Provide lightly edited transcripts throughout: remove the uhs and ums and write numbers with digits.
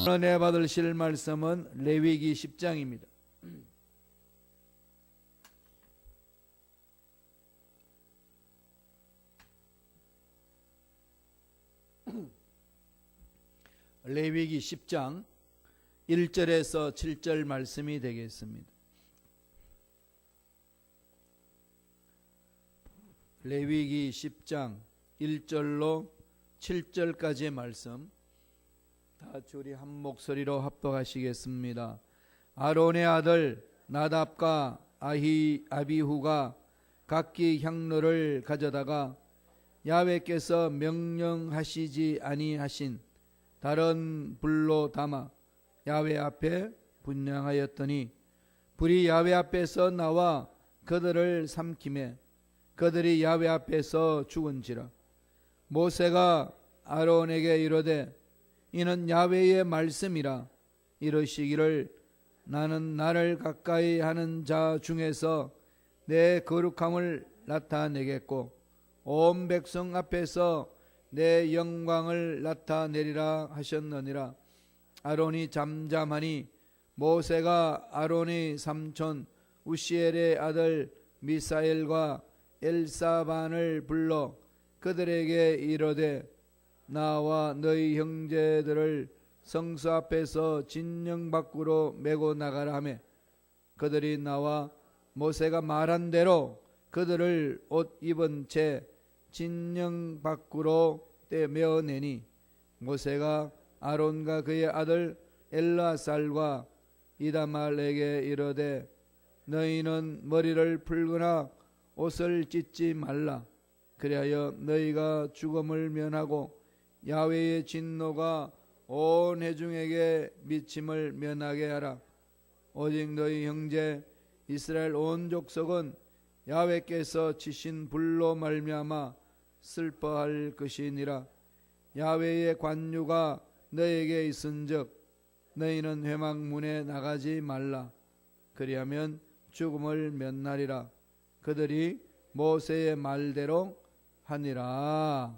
오늘 받으실 말씀은 레위기 10장입니다. 레위기 10장 1절에서 7절 말씀이 되겠습니다. 레위기 10장 1절로 7절까지의 말씀 다 같이 우리 한 목소리로 합독하시겠습니다. 아론의 아들 나답과 아비후가 각기 향로를 가져다가 야훼께서 명령하시지 아니하신 다른 불로 담아 야훼 앞에 분향하였더니 불이 야훼 앞에서 나와 그들을 삼키매 그들이 야훼 앞에서 죽은지라. 모세가 아론에게 이르되 이는 야훼의 말씀이라. 이르시기를 나는 나를 가까이 하는 자 중에서 내 거룩함을 나타내겠고 온 백성 앞에서 내 영광을 나타내리라 하셨느니라. 아론이 잠잠하니 모세가 아론의 삼촌 우시엘의 아들 미사엘과 엘사반을 불러 그들에게 이르되 나와 너희 형제들을 성소 앞에서 진영 밖으로 메고 나가라 하매 그들이 나와 모세가 말한 대로 그들을 옷 입은 채 진영 밖으로 떼매어내니 모세가 아론과 그의 아들 엘라살과 이다말에게 이르되 너희는 머리를 풀거나 옷을 찢지 말라. 그리하여 너희가 죽음을 면하고 야훼의 진노가 온 회중에게 미침을 면하게 하라. 오직 너희 형제 이스라엘 온 족속은 야훼께서 치신 불로 말미암아 슬퍼할 것이니라. 야훼의 관유가 너에게 있은즉 너희는 회막문에 나가지 말라. 그리하면 죽음을 면하리라. 그들이 모세의 말대로 하니라.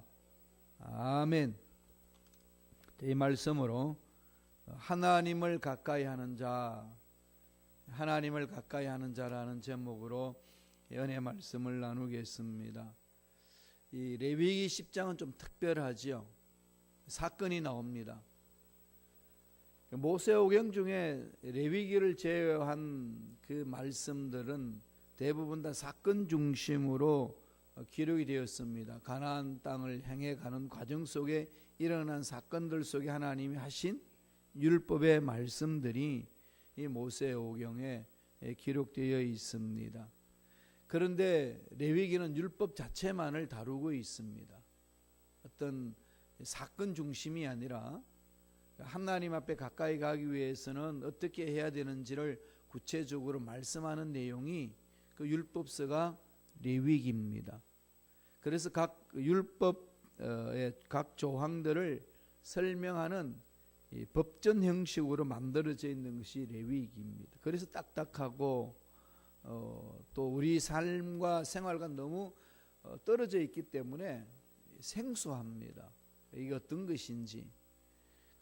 아멘. 이 말씀으로 하나님을 가까이 하는 자, 하나님을 가까이 하는 자라는 제목으로 은혜 말씀을 나누겠습니다. 이 레위기 10장은 좀 특별하지요. 사건이 나옵니다. 모세오경 중에 레위기를 제외한 그 말씀들은 대부분 다 사건 중심으로 기록이 되었습니다. 가나안 땅을 향해 가는 과정 속에 일어난 사건들 속에 하나님이 하신 율법의 말씀들이 이 모세오경에 기록되어 있습니다. 그런데 레위기는 율법 자체만을 다루고 있습니다. 어떤 사건 중심이 아니라 하나님 앞에 가까이 가기 위해서는 어떻게 해야 되는지를 구체적으로 말씀하는 내용이 그 율법서가 레위기입니다. 그래서 각 율법의 각 조항들을 설명하는 이 법전 형식으로 만들어져 있는 것이 레위기입니다. 그래서 딱딱하고 또 우리 삶과 생활과 너무 떨어져 있기 때문에 생소합니다. 이게 어떤 것인지.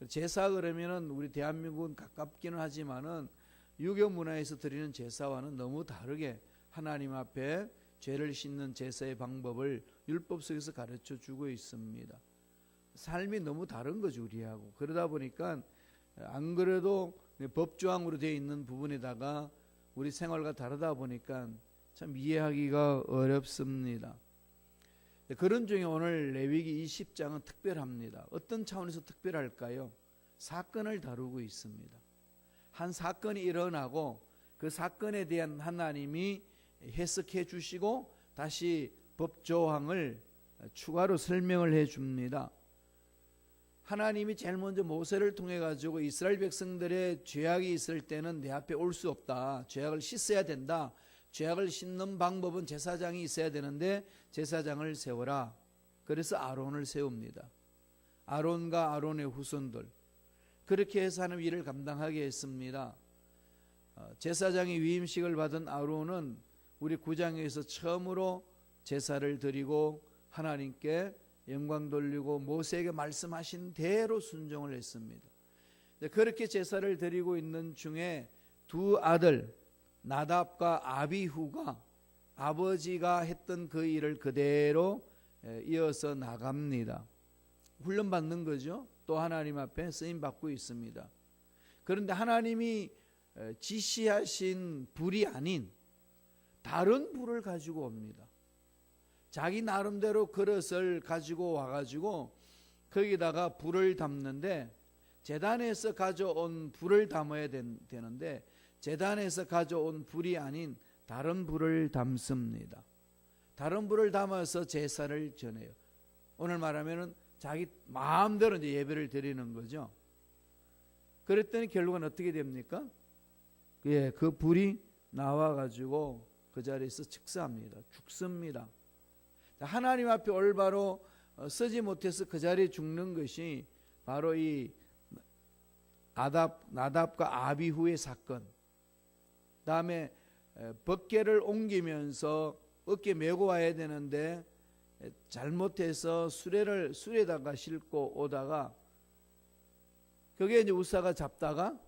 제사 그러면은 우리 대한민국은 가깝기는 하지만은 유교 문화에서 드리는 제사와는 너무 다르게 하나님 앞에 죄를 씻는 제사의 방법을 율법 속에서 가르쳐 주고 있습니다. 삶이 너무 다른 거죠, 우리하고. 그러다 보니까 안 그래도 법조항으로 되어 있는 부분에다가 우리 생활과 다르다 보니까 참 이해하기가 어렵습니다. 그런 중에 오늘 레위기 20장은 특별합니다. 어떤 차원에서 특별할까요? 사건을 다루고 있습니다. 한 사건이 일어나고 그 사건에 대한 하나님이 해석해 주시고 다시 법조항을 추가로 설명을 해 줍니다. 하나님이 제일 먼저 모세를 통해 가지고 이스라엘 백성들의 죄악이 있을 때는 내 앞에 올 수 없다. 죄악을 씻어야 된다. 죄악을 씻는 방법은 제사장이 있어야 되는데 제사장을 세워라. 그래서 아론을 세웁니다. 아론과 아론의 후손들. 그렇게 해서 하는 일을 감당하게 했습니다. 제사장의 위임식을 받은 아론은 우리 구장에서 처음으로 제사를 드리고 하나님께 영광 돌리고 모세에게 말씀하신 대로 순종을 했습니다. 그렇게 제사를 드리고 있는 중에 두 아들 나답과 아비후가 아버지가 했던 그 일을 그대로 이어서 나갑니다. 훈련받는 거죠. 또 하나님 앞에 쓰임받고 있습니다. 그런데 하나님이 지시하신 불이 아닌 다른 불을 가지고 옵니다. 자기 나름대로 그릇을 가지고 와가지고 거기다가 불을 담는데, 제단에서 가져온 불을 담아야 되는데 제단에서 가져온 불이 아닌 다른 불을 담습니다. 다른 불을 담아서 제사를 전해요. 오늘 말하면은 자기 마음대로 이제 예배를 드리는 거죠. 그랬더니 결국은 어떻게 됩니까? 예, 그 불이 나와가지고 그 자리에서 즉사합니다. 죽습니다. 하나님 앞에 올바로 서지 못해서 그 자리에 죽는 것이 바로 이 나답과 아비후의 사건. 다음에 벗개를 옮기면서 어깨 메고 와야 되는데 잘못해서 수레에다가 싣고 오다가 그게 이제 우사가 잡다가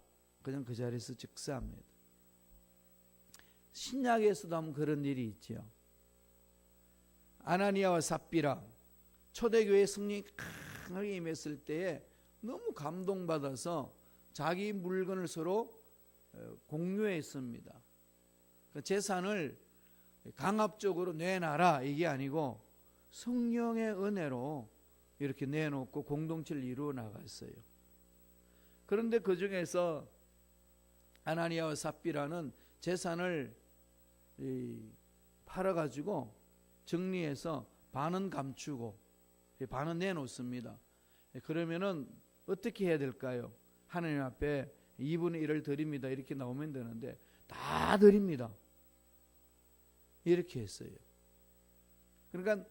그냥 그 자리에서 즉사합니다. 신약에서도 한번 그런 일이 있죠. 아나니아와 삽비라 초대교회 성령이 강하게 임했을 때에 너무 감동받아서 자기 물건을 서로 공유했습니다. 그 재산을 강압적으로 내놔라 이게 아니고 성령의 은혜로 이렇게 내놓고 공동체를 이루어 나갔어요. 그런데 그 중에서 아나니아와 삽비라는 재산을 팔아가지고 정리해서 반은 감추고 반은 내놓습니다. 그러면은 어떻게 해야 될까요? 하나님 앞에 2분의 1을 드립니다. 이렇게 나오면 되는데 다 드립니다. 이렇게 했어요. 그러니까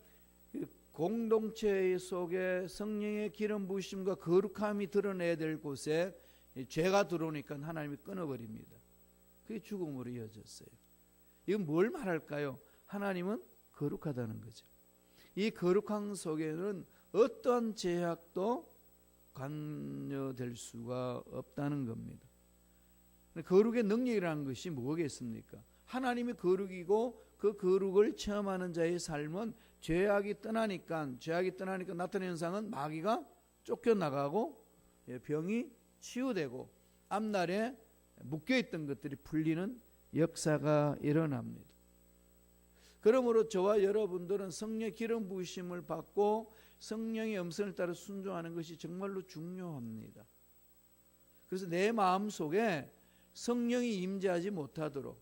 공동체 속에 성령의 기름 부으심과 거룩함이 드러내야 될 곳에 죄가 들어오니까 하나님이 끊어버립니다. 그게 죽음으로 이어졌어요. 이건 뭘 말할까요? 하나님은 거룩하다는 거죠. 이 거룩함 속에는 어떤 제약도 관여될 수가 없다는 겁니다. 거룩의 능력이라는 것이 뭐겠습니까? 하나님이 거룩이고 그 거룩을 체험하는 자의 삶은 죄악이 떠나니까 나타나는 현상은 마귀가 쫓겨나가고 병이 치유되고 앞날에 묶여있던 것들이 풀리는 역사가 일어납니다. 그러므로 저와 여러분들은 성령의 기름 부으심을 받고 성령의 음성을 따라 순종하는 것이 정말로 중요합니다. 그래서 내 마음속에 성령이 임재하지 못하도록,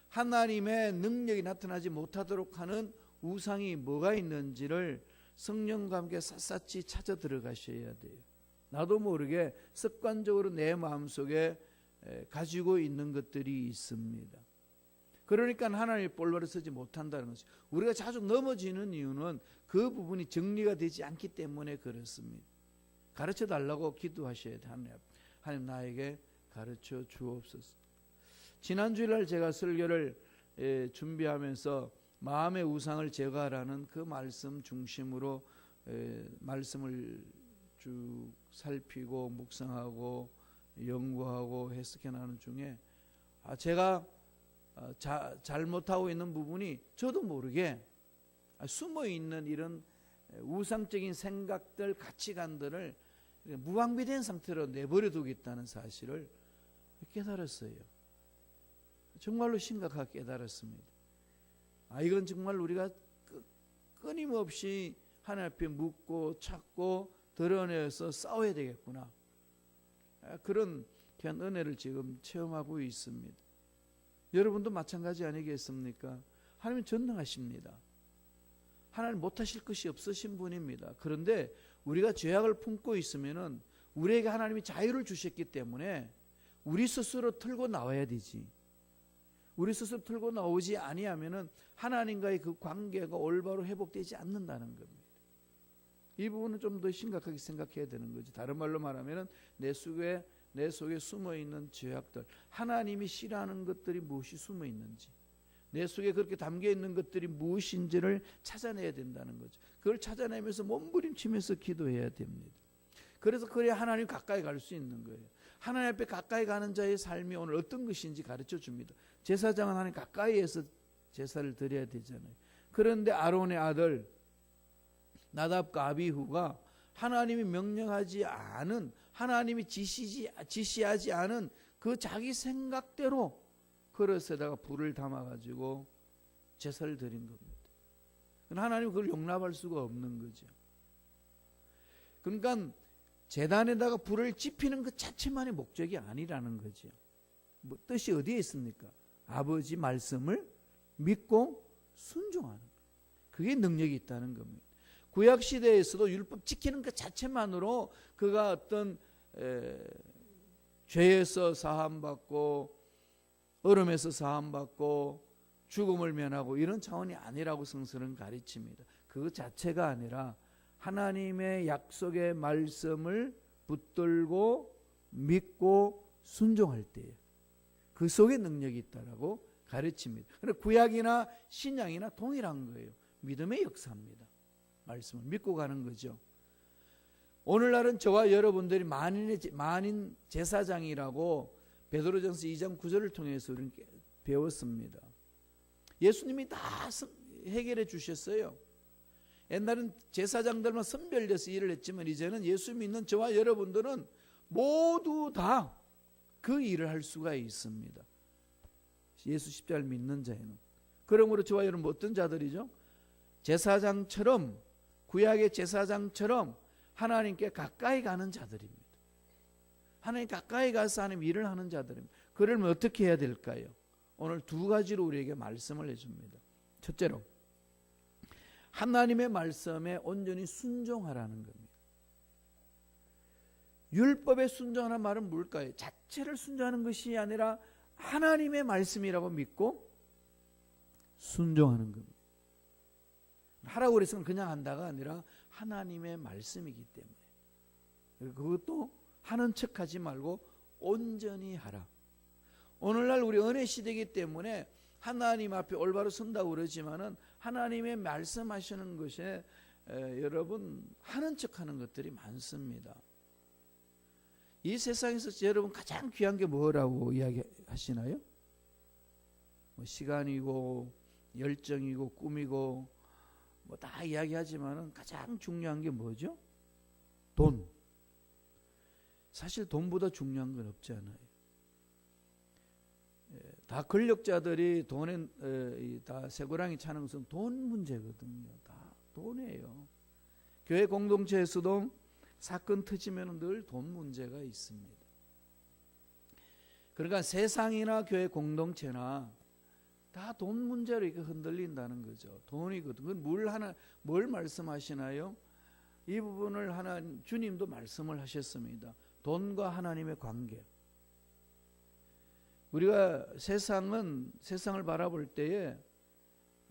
하나님의 능력이 나타나지 못하도록 하는 우상이 뭐가 있는지를 성령과 함께 샅샅이 찾아 들어가셔야 돼요. 나도 모르게 습관적으로 내 마음속에 가지고 있는 것들이 있습니다. 그러니까 하나님의 볼바로 서지 못한다는 것이죠. 우리가 자주 넘어지는 이유는 그 부분이 정리가 되지 않기 때문에 그렇습니다. 가르쳐 달라고 기도하셔야 돼요. 하나님 나에게 가르쳐 주옵소서. 지난 주일날 제가 설교를 준비하면서 마음의 우상을 제거하라는 그 말씀 중심으로 말씀을 쭉 살피고 묵상하고 연구하고 해석해 나가는 중에 제가 잘못하고 있는 부분이 저도 모르게 숨어있는 이런 우상적인 생각들, 가치관들을 무방비된 상태로 내버려 두고 있다는 사실을 깨달았어요. 정말로 심각하게 깨달았습니다. 이건 정말 우리가 끊임없이 하나님 앞에 묻고 찾고 드러내서 싸워야 되겠구나. 그런 귀한 은혜를 지금 체험하고 있습니다. 여러분도 마찬가지 아니겠습니까? 하나님은 전능하십니다. 하나님 못하실 것이 없으신 분입니다. 그런데 우리가 죄악을 품고 있으면은 우리에게 하나님이 자유를 주셨기 때문에 우리 스스로 털고 나와야 되지. 우리 스스로 털고 나오지 아니하면은 하나님과의 그 관계가 올바로 회복되지 않는다는 겁니다. 이 부분은 좀 더 심각하게 생각해야 되는 거지. 다른 말로 말하면은 내 속에 숨어 있는 죄악들, 하나님이 싫어하는 것들이 무엇이 숨어 있는지, 내 속에 그렇게 담겨 있는 것들이 무엇인지를 찾아내야 된다는 거죠. 그걸 찾아내면서 몸부림치면서 기도해야 됩니다. 그래서 그래야 하나님 가까이 갈 수 있는 거예요. 하나님 앞에 가까이 가는 자의 삶이 오늘 어떤 것인지 가르쳐 줍니다. 제사장은 하나님 가까이에서 제사를 드려야 되잖아요. 그런데 아론의 아들 나답과 아비후가 하나님이 명령하지 않은, 하나님이 지시하지 않은 그 자기 생각대로 그릇에다가 불을 담아가지고 제사를 드린 겁니다. 하나님은 그걸 용납할 수가 없는 거죠. 그러니까 제단에다가 불을 지피는 것 자체만이 목적이 아니라는 거죠. 뭐 뜻이 어디에 있습니까? 아버지 말씀을 믿고 순종하는 것. 그게 능력이 있다는 겁니다. 구약 시대에서도 율법 지키는 것 자체만으로 그가 어떤 죄에서 사함받고 얼음에서 사함받고 죽음을 면하고 이런 차원이 아니라고 성서는 가르칩니다. 그 자체가 아니라 하나님의 약속의 말씀을 붙들고 믿고 순종할 때에 그 속에 능력이 있다라고 가르칩니다. 그런데 구약이나 신약이나 동일한 거예요. 믿음의 역사입니다. 말씀을 믿고 가는 거죠. 오늘날은 저와 여러분들이 만인 제사장이라고 베드로전서 2장 9절을 통해서 우리는 배웠습니다. 예수님이 다 해결해 주셨어요. 옛날엔 제사장들만 선별돼서 일을 했지만 이제는 예수 믿는 저와 여러분들은 모두 다 그 일을 할 수가 있습니다. 예수 십자가를 믿는 자에는. 그러므로 저와 여러분 어떤 자들이죠? 제사장처럼, 구약의 제사장처럼 하나님께 가까이 가는 자들입니다. 하나님 가까이 가서 하나님 일을 하는 자들입니다. 그러면 어떻게 해야 될까요? 오늘 두 가지로 우리에게 말씀을 해줍니다. 첫째로 하나님의 말씀에 온전히 순종하라는 겁니다. 율법에 순종하는 말은 뭘까요? 자체를 순종하는 것이 아니라 하나님의 말씀이라고 믿고 순종하는 겁니다. 하라고 그래서 그냥 한다가 아니라 하나님의 말씀이기 때문에 그것도 하는 척하지 말고 온전히 하라. 오늘날 우리 은혜 시대이기 때문에 하나님 앞에 올바로 선다고 그러지만은 하나님의 말씀하시는 것에 여러분 하는 척하는 것들이 많습니다. 이 세상에서 여러분 가장 귀한 게 뭐라고 이야기하시나요? 뭐 시간이고 열정이고 꿈이고 뭐 다 이야기하지만은 가장 중요한 게 뭐죠? 돈. 사실 돈보다 중요한 건 없잖아요. 다 권력자들이 돈에 다 쇠고랑이 차는 것은 돈 문제거든요. 다 돈이에요. 교회 공동체에서도 사건 터지면 늘 돈 문제가 있습니다. 그러니까 세상이나 교회 공동체나 다 돈 문제로 이렇게 흔들린다는 거죠. 돈이거든. 그건 뭘 말씀하시나요? 이 부분을 주님도 말씀을 하셨습니다. 돈과 하나님의 관계. 우리가 세상을 바라볼 때에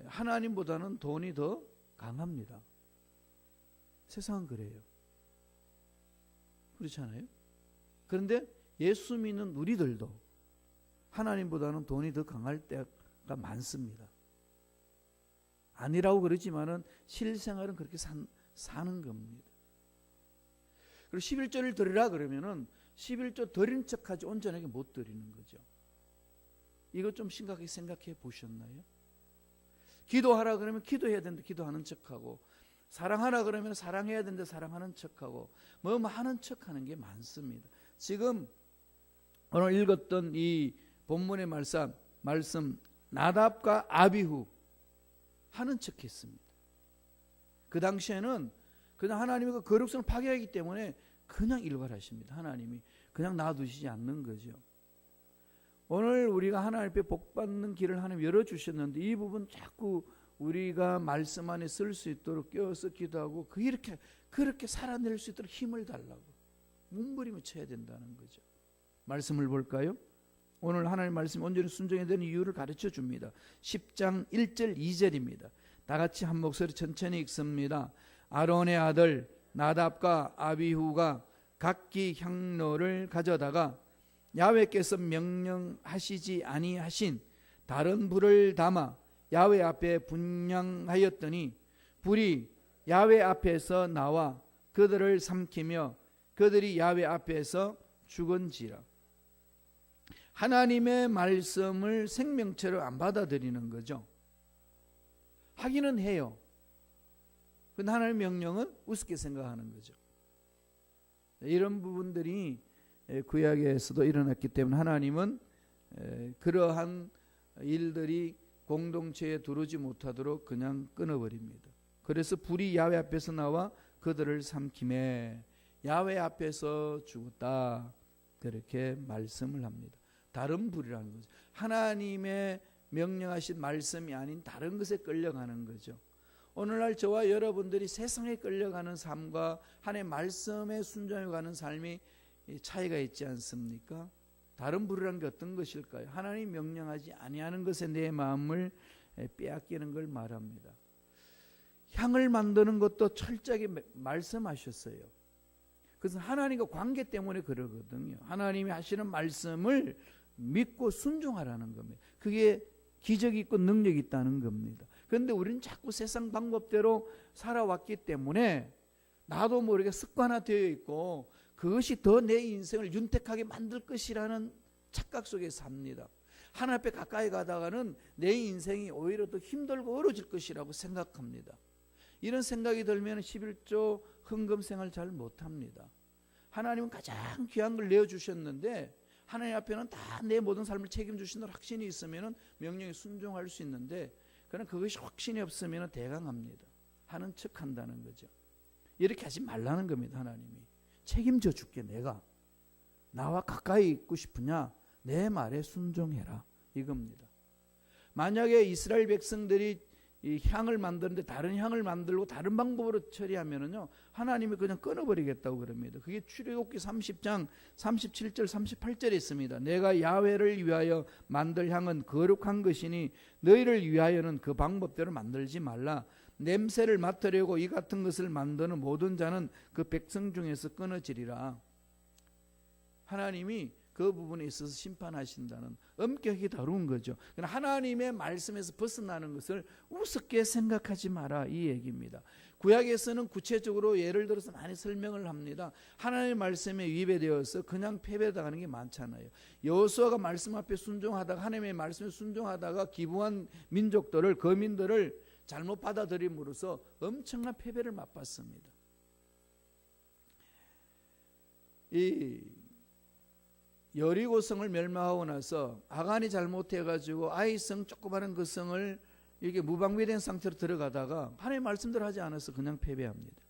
하나님보다는 돈이 더 강합니다. 세상은 그래요. 그렇잖아요. 그런데 예수 믿는 우리들도 하나님보다는 돈이 더 강할 때가 많습니다. 아니라고 그러지만은 실생활은 그렇게 사는 겁니다. 그리고 11조를 드리라 그러면은 11조 드린 척하지 온전하게 못 드리는 거죠. 이거 좀 심각하게 생각해 보셨나요? 기도하라 그러면 기도해야 되는데 기도하는 척하고, 사랑하라 그러면 사랑해야 되는데 사랑하는 척하고, 뭐 하는 척하는 게 많습니다. 지금 오늘 읽었던 이 본문의 말씀 나답과 아비후 하는 척했습니다. 그 당시에는 그냥 하나님이 그 거룩성을 파괴하기 때문에 그냥 일괄하십니다. 하나님이 그냥 놔두시지 않는 거죠. 오늘 우리가 하나님 앞에 복받는 길을 하나님 열어주셨는데 이 부분 자꾸 우리가 말씀 안에 쓸 수 있도록 껴서 기도하고 그렇게 살아낼 수 있도록 힘을 달라고 몸부림을 쳐야 된다는 거죠. 말씀을 볼까요? 오늘 하나님 말씀 온전히 순종해야 되는 이유를 가르쳐 줍니다. 10장 1절 2절입니다. 다 같이 한 목소리 천천히 읽습니다. 아론의 아들 나답과 아비후가 각기 향로를 가져다가 야훼께서 명령하시지 아니하신 다른 불을 담아 야훼 앞에 분향하였더니 불이 야훼 앞에서 나와 그들을 삼키며 그들이 야훼 앞에서 죽은지라. 하나님의 말씀을 생명체로 안 받아들이는 거죠. 하기는 해요. 근데 하나님의 명령은 우습게 생각하는 거죠. 이런 부분들이 구약에서도 일어났기 때문에 하나님은 그러한 일들이 공동체에 들어오지 못하도록 그냥 끊어버립니다. 그래서 불이 야훼 앞에서 나와 그들을 삼키매 야훼 앞에서 죽었다, 그렇게 말씀을 합니다. 다른 불이라는 거죠. 하나님의 명령하신 말씀이 아닌 다른 것에 끌려가는 거죠. 오늘날 저와 여러분들이 세상에 끌려가는 삶과 하나님의 말씀에 순종해가는 삶이 차이가 있지 않습니까? 다른 불이라는 게 어떤 것일까요? 하나님 명령하지 아니하는 것에 내 마음을 빼앗기는 걸 말합니다. 향을 만드는 것도 철저하게 말씀하셨어요. 그래서 하나님과 관계 때문에 그러거든요. 하나님이 하시는 말씀을 믿고 순종하라는 겁니다. 그게 기적이 있고 능력이 있다는 겁니다. 그런데 우리는 자꾸 세상 방법대로 살아왔기 때문에 나도 모르게 습관화되어 있고 그것이 더 내 인생을 윤택하게 만들 것이라는 착각 속에 삽니다. 하나님 앞에 가까이 가다가는 내 인생이 오히려 더 힘들고 어려워질 것이라고 생각합니다. 이런 생각이 들면 11조 헌금 생활 잘 못합니다. 하나님은 가장 귀한 걸 내어주셨는데 하나님 앞에는 다 내 모든 삶을 책임주신다는 확신이 있으면 명령에 순종할 수 있는데 그러나 그것이 확신이 없으면 대강합니다. 하는 척 한다는 거죠. 이렇게 하지 말라는 겁니다. 하나님이 책임져 줄게. 내가 나와 가까이 있고 싶으냐 내 말에 순종해라, 이겁니다. 만약에 이스라엘 백성들이 이 향을 만드는데 다른 향을 만들고 다른 방법으로 처리하면은요 하나님이 그냥 끊어버리겠다고 그럽니다. 그게 출애굽기 30장 37절 38절에 있습니다. 내가 야훼를 위하여 만들 향은 거룩한 것이니 너희를 위하여는 그 방법대로 만들지 말라. 냄새를 맡으려고 이 같은 것을 만드는 모든 자는 그 백성 중에서 끊어지리라. 하나님이 그 부분에 있어서 심판하신다는 엄격히 다룬 거죠. 그러나 하나님의 말씀에서 벗어나는 것을 우습게 생각하지 마라, 이 얘기입니다. 구약에서는 구체적으로 예를 들어서 많이 설명을 합니다. 하나님의 말씀에 위배되어서 그냥 패배당하는 게 많잖아요. 여호수아가 말씀 앞에 순종하다가 하나님의 말씀에 순종하다가 기부한 민족들을, 거민들을 잘못 받아들임으로써 엄청난 패배를 맛봤습니다. 이 여리고성을 멸망하고 나서 아간이 잘못해가지고 아이성 조그마한 그 성을 이게 무방비된 상태로 들어가다가 하나님의 말씀대로 하지 않아서 그냥 패배합니다.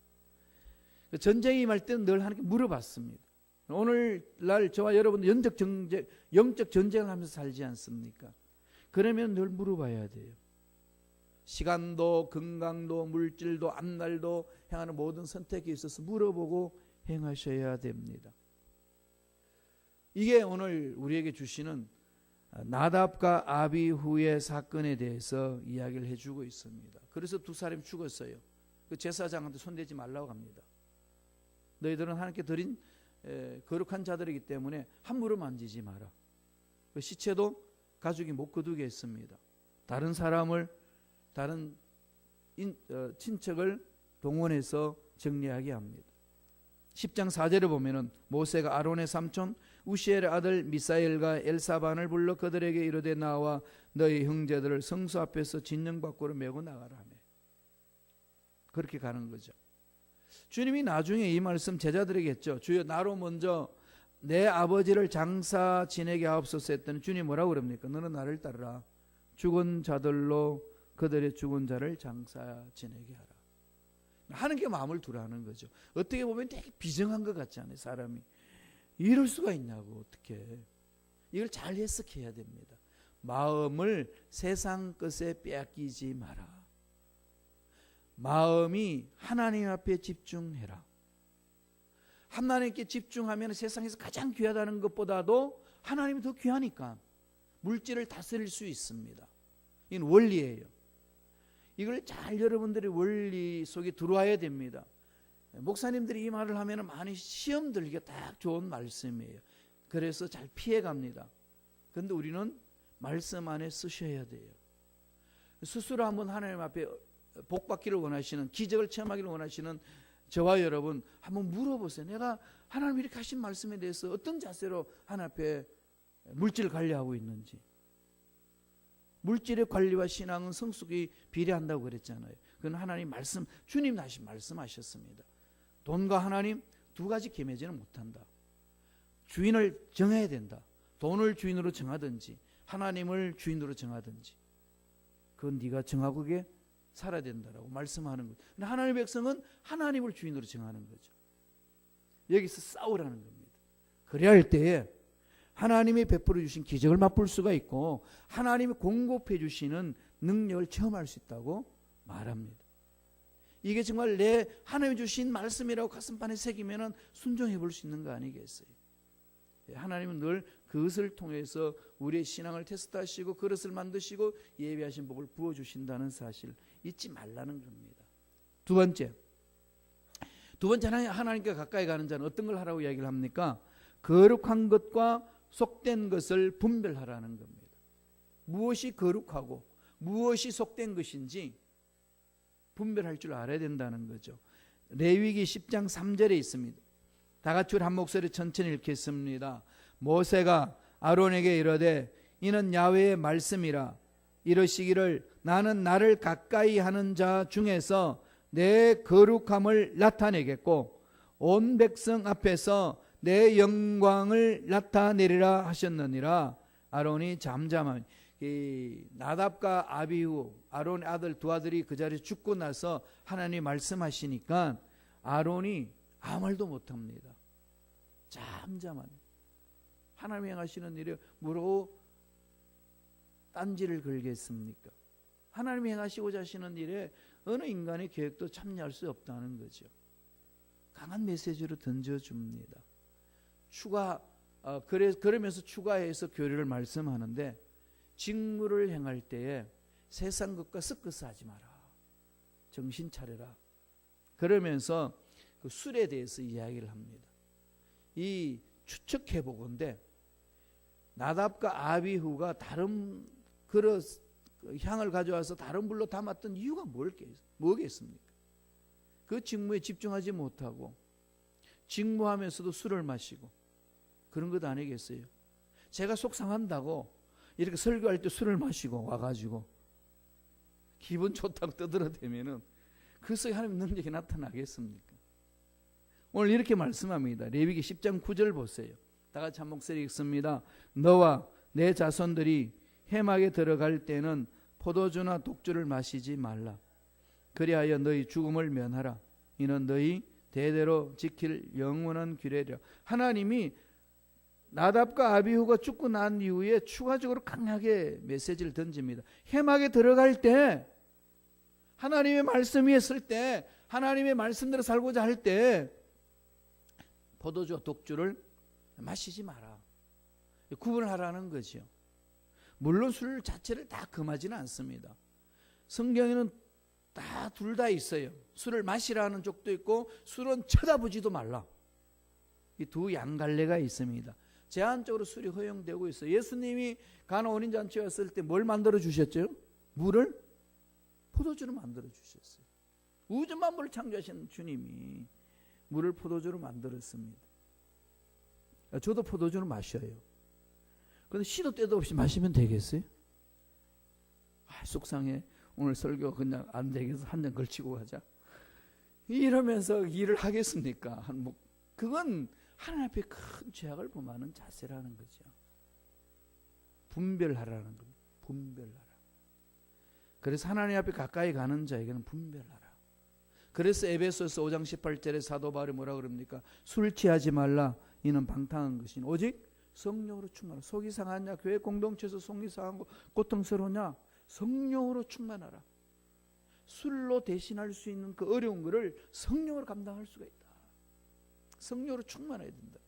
전쟁이 임할 때는 늘 하나님께 물어봤습니다. 오늘날 저와 여러분 영적 전쟁을 하면서 살지 않습니까? 그러면 늘 물어봐야 돼요. 시간도 건강도 물질도 앞날도 향하는 모든 선택에 있어서 물어보고 행하셔야 됩니다. 이게 오늘 우리에게 주시는 나답과 아비후의 사건에 대해서 이야기를 해주고 있습니다. 그래서 두 사람이 죽었어요. 그 제사장한테 손대지 말라고 합니다. 너희들은 하나님께 드린 거룩한 자들이기 때문에 함부로 만지지 마라. 그 시체도 가족이 못 거두게 했습니다. 다른 사람을, 다른 친척을 동원해서 정리하게 합니다. 10장 4절에 보면은 모세가 아론의 삼촌 우시엘의 아들 미사엘과 엘사반을 불러 그들에게 이르되 나와 너희 형제들을 성소 앞에서 진영 밖으로 메고 나가라 하며 그렇게 가는 거죠. 주님이 나중에 이 말씀 제자들에게 했죠. 주여 나로 먼저 내 아버지를 장사 지내게 하옵소서 했더니 주님 뭐라고 그럽니까? 너는 나를 따르라. 죽은 자들로 그들의 죽은 자를 장사 지내게 하라. 하는 게 마음을 두라는 거죠. 어떻게 보면 되게 비정한 것 같지 않아요? 사람이 이럴 수가 있냐고. 어떻게 이걸 잘 해석해야 됩니다. 마음을 세상 것에 빼앗기지 마라. 마음이 하나님 앞에 집중해라. 하나님께 집중하면 세상에서 가장 귀하다는 것보다도 하나님이 더 귀하니까 물질을 다스릴 수 있습니다. 이건 원리예요. 이걸 잘 여러분들이 원리 속에 들어와야 됩니다. 목사님들이 이 말을 하면 많이 시험 들기가 딱 좋은 말씀이에요. 그래서 잘 피해갑니다. 그런데 우리는 말씀 안에 쓰셔야 돼요. 스스로 한번 하나님 앞에 복 받기를 원하시는, 기적을 체험하기를 원하시는 저와 여러분 한번 물어보세요. 내가 하나님 이렇게 하신 말씀에 대해서 어떤 자세로 하나님 앞에 물질을 관리하고 있는지. 물질의 관리와 신앙은 성숙이 비례한다고 그랬잖아요. 그건 하나님 말씀, 주님 다시 말씀하셨습니다. 돈과 하나님 두 가지 겸해지는 못한다. 주인을 정해야 된다. 돈을 주인으로 정하든지 하나님을 주인으로 정하든지 그건 네가 정하고 그게 살아야 된다라고 말씀하는 거죠. 근데 하나님의 백성은 하나님을 주인으로 정하는 거죠. 여기서 싸우라는 겁니다. 그래야 할 때에 하나님이 베풀어 주신 기적을 맛볼 수가 있고 하나님이 공급해 주시는 능력을 체험할 수 있다고 말합니다. 이게 정말 내 하나님이 주신 말씀이라고 가슴판에 새기면 순종해 볼 수 있는 거 아니겠어요? 하나님은 늘 그것을 통해서 우리의 신앙을 테스트하시고 그릇을 만드시고 예비하신 복을 부어주신다는 사실 잊지 말라는 겁니다. 두 번째 하나님께 가까이 가는 자는 어떤 걸 하라고 이야기를 합니까? 거룩한 것과 속된 것을 분별하라는 겁니다. 무엇이 거룩하고 무엇이 속된 것인지 분별할 줄 알아야 된다는 거죠. 레위기 10장 3절에 있습니다. 다 같이 한 목소리 천천히 읽겠습니다. 모세가 아론에게 이르되 이는 야훼의 말씀이라 이러시기를 나는 나를 가까이 하는 자 중에서 내 거룩함을 나타내겠고 온 백성 앞에서 내 영광을 나타내리라 하셨느니라. 아론이 잠잠하니 이 나답과 아비후 아론의 아들 두 아들이 그 자리에 죽고 나서 하나님이 말씀하시니까 아론이 아무 말도 못합니다. 잠잠하네. 하나님이 행하시는 일에 뭐라고 딴지를 걸겠습니까? 하나님이 행하시고자 하시는 일에 어느 인간의 계획도 참여할 수 없다는 거죠. 강한 메시지로 던져줍니다. 그러면서 추가해서 교리를 말씀하는데 직무를 행할 때에 세상 것과 섞어서 하지 마라. 정신 차려라. 그러면서 그 술에 대해서 이야기를 합니다. 이 추측해 보건대 나답과 아비후가 다른 그릇 향을 가져와서 다른 불로 담았던 이유가 뭐겠습니까? 그 직무에 집중하지 못하고 직무하면서도 술을 마시고 그런 것 아니겠어요? 제가 속상한다고 이렇게 설교할 때 술을 마시고 와가지고 기분 좋다고 떠들어대면은 그 속에 하나님의 능력이 나타나겠습니까? 오늘 이렇게 말씀합니다. 레위기 10장 9절 보세요. 다 같이 한 목소리 읽습니다. 너와 내 자손들이 회막에 들어갈 때는 포도주나 독주를 마시지 말라. 그리하여 너희 죽음을 면하라. 이는 너희 대대로 지킬 영원한 규례라. 하나님이 나답과 아비후가 죽고 난 이후에 추가적으로 강하게 메시지를 던집니다. 회막에 들어갈 때 하나님의 말씀 위에 설 때 하나님의 말씀대로 살고자 할 때 포도주와 독주를 마시지 마라. 구분을 하라는 거죠. 물론 술 자체를 다 금하지는 않습니다. 성경에는 둘 다 있어요. 술을 마시라는 쪽도 있고 술은 쳐다보지도 말라. 이 두 양갈래가 있습니다. 제한적으로 술이 허용되고 있어요. 예수님이 가나 혼인잔치에 왔을 때 뭘 만들어 주셨죠? 물을 포도주로 만들어 주셨어요. 우주 만물을 창조하신 주님이 물을 포도주로 만들었습니다. 저도 포도주를 마셔요. 그런데 시도 때도 없이 마시면 되겠어요? 속상해. 오늘 설교 그냥 안 되겠어. 한 잔 걸치고 가자. 이러면서 일을 하겠습니까? 그건 하나님 앞에 큰 죄악을 범하는 자세라는 거죠. 분별하라는 겁니다. 분별하라. 그래서 하나님 앞에 가까이 가는 자에게는 분별하라. 그래서 에베소서 5장 18절에 사도 바울이 뭐라 그럽니까? 술 취하지 말라. 이는 방탕한 것이니 오직 성령으로 충만하라. 속이 상하냐? 교회 공동체에서 속이 상하고 고통스러우냐? 성령으로 충만하라. 술로 대신할 수 있는 그 어려운 것을 성령으로 감당할 수가 있다. 성령으로 충만해야 된다.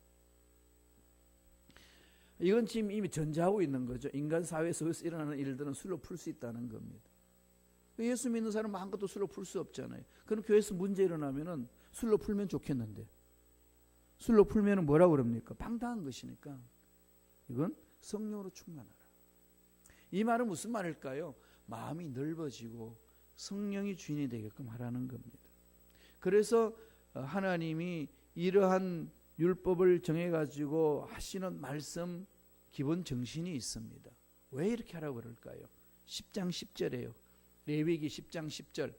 이건 지금 이미 전제하고 있는 거죠. 인간 사회에서 일어나는 일들은 술로 풀 수 있다는 겁니다. 예수 믿는 사람은 아무것도 술로 풀 수 없잖아요. 그럼 교회에서 문제 일어나면은 술로 풀면 좋겠는데 술로 풀면은 뭐라고 그럽니까? 방탕한 것이니까 이건 성령으로 충만하라. 이 말은 무슨 말일까요? 마음이 넓어지고 성령이 주인이 되게끔 하라는 겁니다. 그래서 하나님이 이러한 율법을 정해가지고 하시는 말씀 기본 정신이 있습니다. 왜 이렇게 하라고 그럴까요? 10장 10절이에요. 레위기 10장 10절.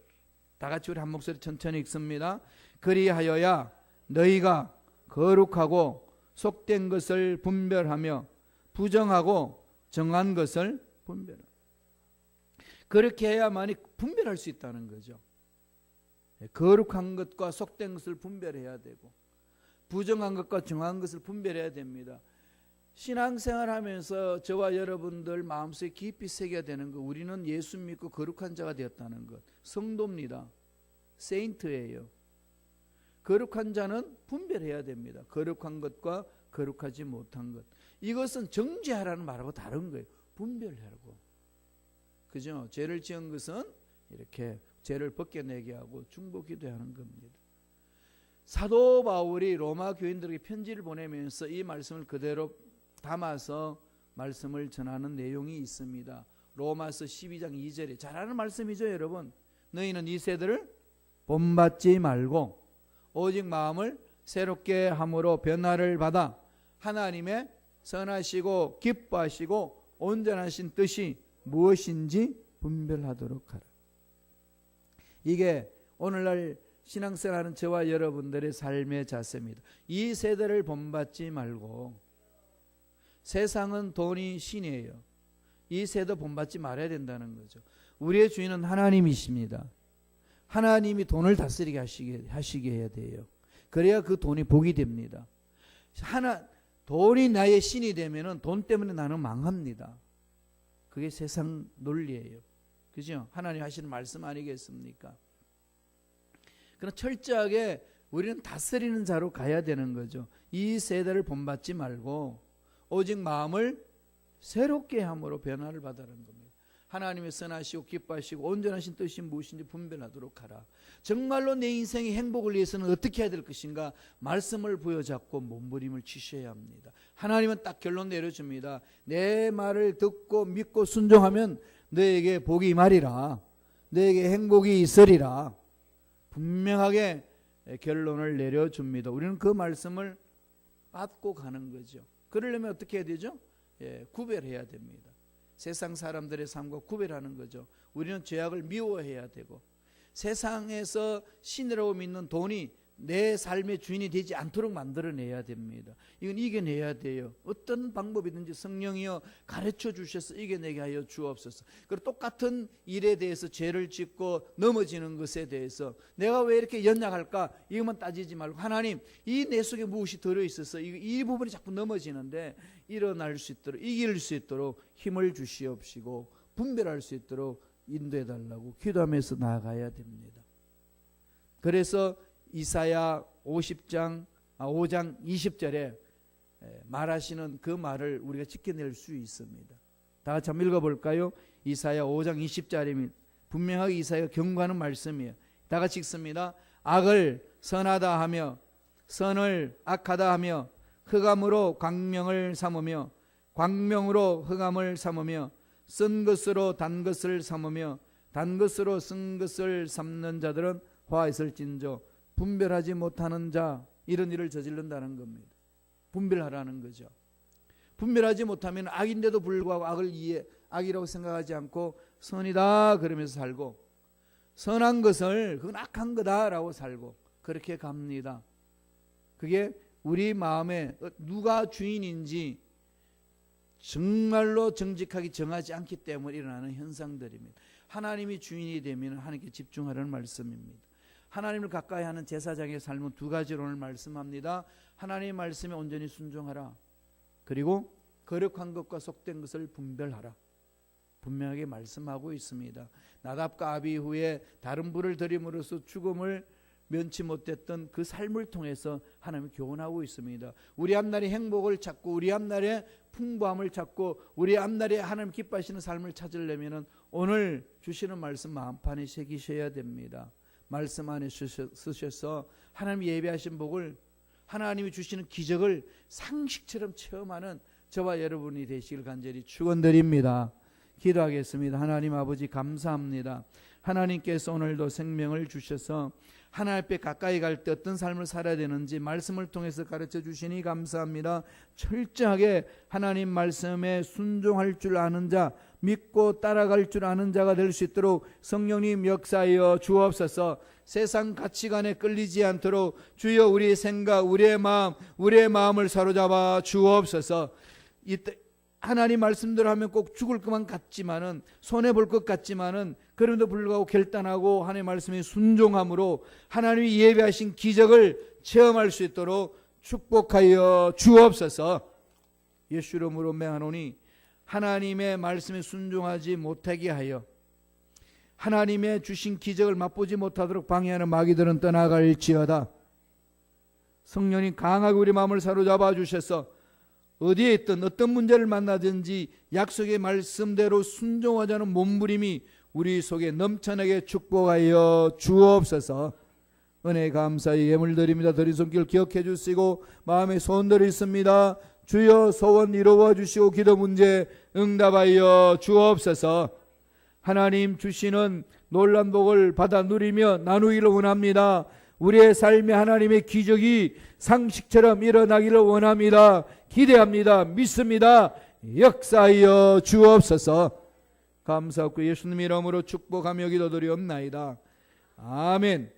다 같이 우리 한 목소리 천천히 읽습니다. 그리하여야 너희가 거룩하고 속된 것을 분별하며 부정하고 정한 것을 분별하라. 그렇게 해야만이 분별할 수 있다는 거죠. 거룩한 것과 속된 것을 분별해야 되고 부정한 것과 정한 것을 분별해야 됩니다. 신앙생활하면서 저와 여러분들 마음속에 깊이 새겨야 되는 것, 우리는 예수 믿고 거룩한 자가 되었다는 것, 성도입니다. 세인트예요. 거룩한 자는 분별해야 됩니다. 거룩한 것과 거룩하지 못한 것. 이것은 정죄하라는 말하고 다른 거예요. 분별하라고. 그죠? 죄를 지은 것은 이렇게 죄를 벗겨내게 하고 중보 기도하는 겁니다. 사도 바울이 로마 교인들에게 편지를 보내면서 이 말씀을 그대로 담아서 말씀을 전하는 내용이 있습니다. 로마서 12장 2절에 잘 아는 말씀이죠, 여러분. 너희는 이 세대를 본받지 말고 오직 마음을 새롭게 함으로 변화를 받아 하나님의 선하시고 기뻐하시고 온전하신 뜻이 무엇인지 분별하도록 하라. 이게 오늘날 신앙생활하는 저와 여러분들의 삶의 자세입니다. 이 세대를 본받지 말고, 세상은 돈이 신이에요. 이 세대 본받지 말아야 된다는 거죠. 우리의 주인은 하나님이십니다. 하나님이 돈을 다스리게 하시게 해야 돼요. 그래야 그 돈이 복이 됩니다. 돈이 나의 신이 되면은 돈 때문에 나는 망합니다. 그게 세상 논리예요. 그죠? 하나님 하시는 말씀 아니겠습니까? 그럼 철저하게 우리는 다스리는 자로 가야 되는 거죠. 이 세대를 본받지 말고 오직 마음을 새롭게 함으로 변화를 받으라는 겁니다. 하나님의 선하시고 기뻐하시고 온전하신 뜻이 무엇인지 분별하도록 하라. 정말로 내 인생의 행복을 위해서는 어떻게 해야 될 것인가? 말씀을 부여잡고 몸부림을 치셔야 합니다. 하나님은 딱 결론 내려줍니다. 내 말을 듣고 믿고 순종하면 너에게 복이 임하리라. 너에게 행복이 있으리라. 분명하게 결론을 내려줍니다. 우리는 그 말씀을 받고 가는 거죠. 그러려면 어떻게 해야 되죠? 구별해야 됩니다. 세상 사람들의 삶과 구별하는 거죠. 우리는 죄악을 미워해야 되고, 세상에서 신이라고 믿는 돈이 내 삶의 주인이 되지 않도록 만들어내야 됩니다. 이건 이겨내야 돼요. 어떤 방법이든지 성령이여 가르쳐 주셔서 이겨내게 하여 주옵소서. 그리고 똑같은 일에 대해서 죄를 짓고 넘어지는 것에 대해서 내가 왜 이렇게 연약할까? 이것만 따지지 말고, 하나님, 이 내 속에 무엇이 들어있어서 이 부분이 자꾸 넘어지는데 일어날 수 있도록, 이길 수 있도록 힘을 주시옵시고 분별할 수 있도록 인도해 달라고 기도하면서 나아가야 됩니다. 그래서 이사야 5장 20절에 말하시는 그 말을 우리가 지켜낼 수 있습니다. 다 같이 한번 읽어볼까요? 이사야 5장 20절이면 분명하게 이사야가 경고하는 말씀이에요. 다 같이 읽습니다. 악을 선하다 하며 선을 악하다 하며 흑암으로 광명을 삼으며 광명으로 흑암을 삼으며 쓴 것으로 단 것을 삼으며 단 것으로 쓴 것을 삼는 자들은 화 있을진저 분별하지 못하는 자, 이런 일을 저지른다는 겁니다. 분별하라는 거죠. 분별하지 못하면 악인데도 불구하고 악이라고 생각하지 않고 선이다 그러면서 살고, 선한 것을 그건 악한 거다라고 살고, 그렇게 갑니다. 그게 우리 마음에 누가 주인인지 정말로 정직하게 정하지 않기 때문에 일어나는 현상들입니다. 하나님이 주인이 되면 하나님께 집중하라는 말씀입니다. 하나님을 가까이 하는 제사장의 삶은 두 가지로 오늘 말씀합니다. 하나님의 말씀에 온전히 순종하라. 그리고 거룩한 것과 속된 것을 분별하라. 분명하게 말씀하고 있습니다. 나답과 아비후에 다른 불을 들임으로써 죽음을 면치 못했던 그 삶을 통해서 하나님이 교훈하고 있습니다. 우리 앞날의 행복을 찾고 우리 앞날의 풍부함을 찾고 우리 앞날에 하나님 기뻐하시는 삶을 찾으려면 오늘 주시는 말씀 마음판에 새기셔야 됩니다. 말씀 안에 쓰셔서 하나님이 예배하신 복을, 하나님이 주시는 기적을 상식처럼 체험하는 저와 여러분이 되시길 간절히 축원드립니다. 기도하겠습니다. 하나님 아버지 감사합니다. 하나님께서 오늘도 생명을 주셔서 하나님 앞에 가까이 갈 때 어떤 삶을 살아야 되는지 말씀을 통해서 가르쳐 주시니 감사합니다. 철저하게 하나님 말씀에 순종할 줄 아는 자, 믿고 따라갈 줄 아는 자가 될 수 있도록 성령님 역사하여 주옵소서. 세상 가치관에 끌리지 않도록 주여 우리의 생각, 우리의 마음을 사로잡아 주옵소서. 이때 하나님 말씀대로 하면 꼭 죽을 것만 같지만은, 손해볼 것 같지만은, 그럼에도 불구하고 결단하고 하나님 말씀에 순종함으로 하나님이 예배하신 기적을 체험할 수 있도록 축복하여 주옵소서. 예수 이름으로 명하노니 하나님의 말씀에 순종하지 못하게 하여 하나님의 주신 기적을 맛보지 못하도록 방해하는 마귀들은 떠나갈지어다. 성령님 강하게 우리 마음을 사로잡아 주셔서 어디에 있든 어떤 문제를 만나든지 약속의 말씀대로 순종하자는 몸부림이 우리 속에 넘쳐나게 축복하여 주옵소서. 은혜 감사히 예물 드립니다. 드린 손길 기억해 주시고 마음에 소원들이 있습니다. 주여 소원 이루어 주시고 기도 문제 응답하여 주옵소서. 하나님 주시는 놀란 복을 받아 누리며 나누기를 원합니다. 우리의 삶에 하나님의 기적이 상식처럼 일어나기를 원합니다. 기대합니다. 믿습니다. 역사하여 주옵소서. 감사하고 예수님 이름으로 축복하며 기도드리옵나이다. 아멘.